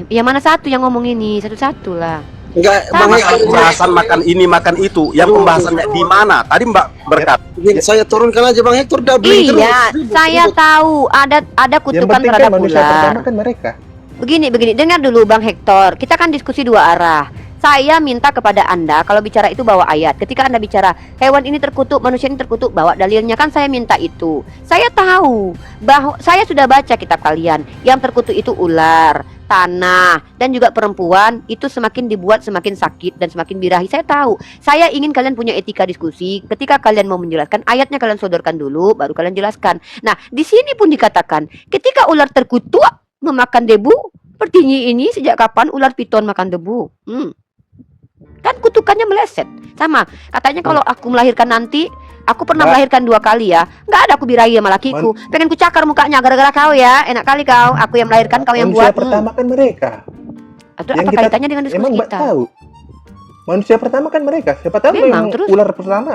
Yang mana satu yang ngomong ini? Satu-satu lah. Enggak, Bang Masa Hector. pembahasan makan ini makan itu, yang pembahasannya di mana? Tadi Mbak berkata Saya turunkan aja Bang Hector doubling terus. Iya, saya tahu ada Yang kutukan penting kan terhadap manusia ular. pertama kan mereka. Begini, dengar dulu Bang Hector. Kita kan diskusi dua arah. Saya minta kepada Anda kalau bicara itu bawa ayat. Ketika Anda bicara hewan ini terkutuk, manusia ini terkutuk, bawa dalilnya. Kan saya minta itu. Saya tahu bahwa saya sudah baca kitab kalian. Yang terkutuk itu ular, tanah, dan juga perempuan. Itu semakin dibuat semakin sakit dan semakin birahi. Saya tahu. Saya ingin kalian punya etika diskusi. Ketika kalian mau menjelaskan ayatnya, kalian sodorkan dulu, baru kalian jelaskan. Nah, di sini pun dikatakan ketika ular terkutuk memakan debu. Pertanyaan ini sejak kapan ular piton makan debu? Kan kutukannya meleset. Sama katanya kalau aku melahirkan nanti, aku pernah melahirkan 2 kali ya. Nggak ada aku birahi sama lakiku. Pengen ku cakar mukanya gara-gara kau ya. Enak kali kau. Aku yang melahirkan, kau yang Manusia buat. pertama kan mereka. Atau Yang apa kita- kaitannya dengan diskusi Emang Mbak kita? tahu. Manusia pertama kan mereka. Siapa tahu Memang, yang terus? ular pertama.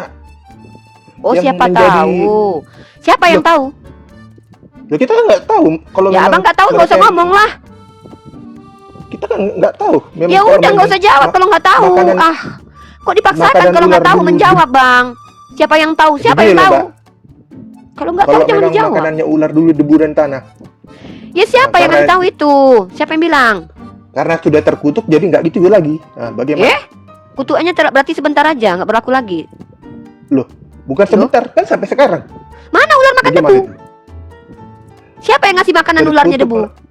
Oh, yang siapa menjadi- tahu? Siapa yang tahu? Loh, kita kan nggak tahu. Kalau Ya memang abang nggak tahu, nggak usah mereka- ngomong lah. Kita kan nggak tahu. Memang Ya kalau udah nggak usah jawab kalau nggak tahu. makanan- Kok dipaksakan makanan kalau nggak ular tahu dulu. menjawab bang? Siapa yang tahu? Siapa Begini yang loh, tahu? Mbak. Kalau nggak tahu Kalau jangan memang dijawab. makanannya ular dulu, debu dan tanah. Ya siapa yang Karena- ngasih tahu itu? Siapa yang bilang? Karena sudah terkutuk, jadi nggak ditiup lagi. Nah, bagaimana? Kutuannya berarti sebentar aja, nggak berlaku lagi. Loh, bukan sebentar, kan sampai sekarang. Mana ular makan Bagaimana debu? itu? Siapa yang ngasih makanan ularnya debu? Terkutuk,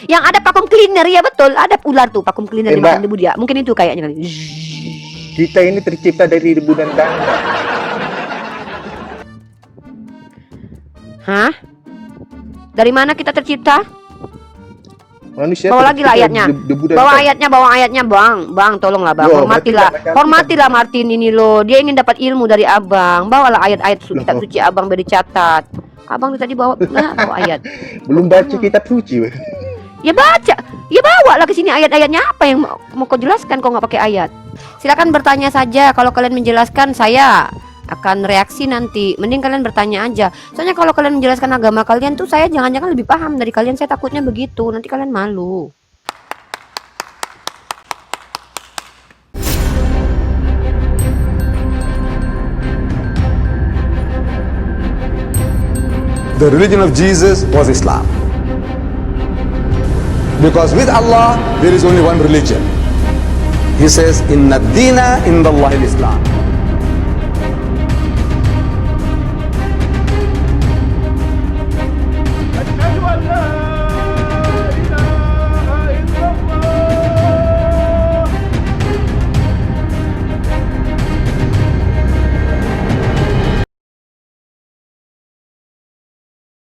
Yang ada vacuum cleaner, ya betul. Ada ular tuh vacuum cleaner Mbak. dimakan debu dia. Mungkin itu kayaknya kali. Kita ini tercipta dari debu dan tanah. Hah? Dari mana kita tercipta? Manusia Bawa lagi lah tercipta ayatnya. dari debu dan Bawa tanah. ayatnya, Bang. Bang, tolonglah Bang. Loh, Hormatilah. berarti nggak Hormatilah Martin ini loh. Dia ingin dapat ilmu dari Abang. Bawalah ayat-ayat kitab Loh. suci Abang biar dicatat. Abang tadi bawa bawa ayat. Belum baca kitab suci, weh. Ya baca. Ya bawa lah ke sini ayat-ayatnya apa yang mau kau jelaskan kau nggak pakai ayat. Silakan bertanya saja. Kalau kalian menjelaskan saya akan reaksi nanti. Mending kalian bertanya aja. Soalnya kalau kalian menjelaskan agama kalian tuh saya jangan-jangan lebih paham dari kalian. Saya takutnya begitu. Nanti kalian malu. The religion of Jesus was Islam. Because with Allah, there is only one religion. He says, Inna dina indallahi al-Islam.